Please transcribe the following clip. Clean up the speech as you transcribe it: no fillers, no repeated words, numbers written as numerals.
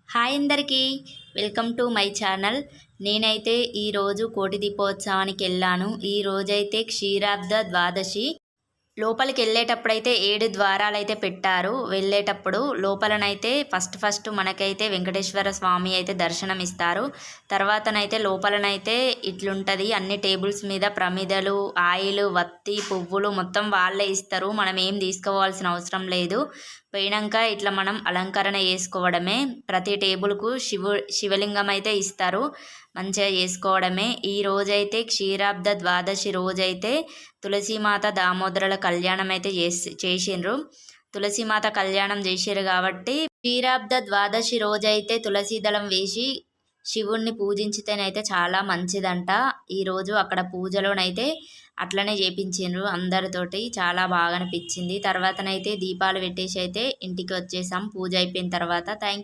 Hi అందరికీ welcome to my channel. నేనైతే ఈరోజు కోటి దీపోత్సవానికి వెళ్ళాను. ఈ రోజైతే క్షీరాబ్ద ద్వాదశి. లోపలికి వెళ్ళేటప్పుడైతే 7 ద్వారాలైతే పెట్టారు. వెళ్ళేటప్పుడు లోపలనైతే ఫస్ట్ మనకైతే వెంకటేశ్వర స్వామి అయితే దర్శనం ఇస్తారు. తర్వాతనైతే లోపలనైతే ఇట్లుంటుంది, అన్ని టేబుల్స్ మీద ప్రమిదలు, ఆయిల్, వత్తి, పువ్వులు మొత్తం వాళ్ళే ఇస్తారు. మనం ఏం తీసుకోవాల్సిన అవసరం లేదు. పోయినాక ఇట్లా మనం అలంకరణ చేసుకోవడమే. ప్రతి టేబుల్కు శివలింగం అయితే ఇస్తారు, మంచిగా చేసుకోవడమే. ఈ రోజైతే క్షీరాబ్ద ద్వాదశి రోజైతే తులసీమాత దామోదరుల కళ్యాణం అయితే చేసిండ్రు. తులసీమాత కళ్యాణం చేసిర్రు కాబట్టి క్షీరాబ్ద ద్వాదశి రోజైతే తులసి దళం వేసి శివుణ్ణి పూజించితేనైతే చాలా మంచిదంట. ఈరోజు అక్కడ పూజలోనైతే అట్లనే చేపించిండ్రు అందరితోటి. చాలా బాగా అనిపించింది. తర్వాతనైతే దీపాలు పెట్టేసి అయితే ఇంటికి వచ్చేసాం పూజ అయిపోయిన తర్వాత. థ్యాంక్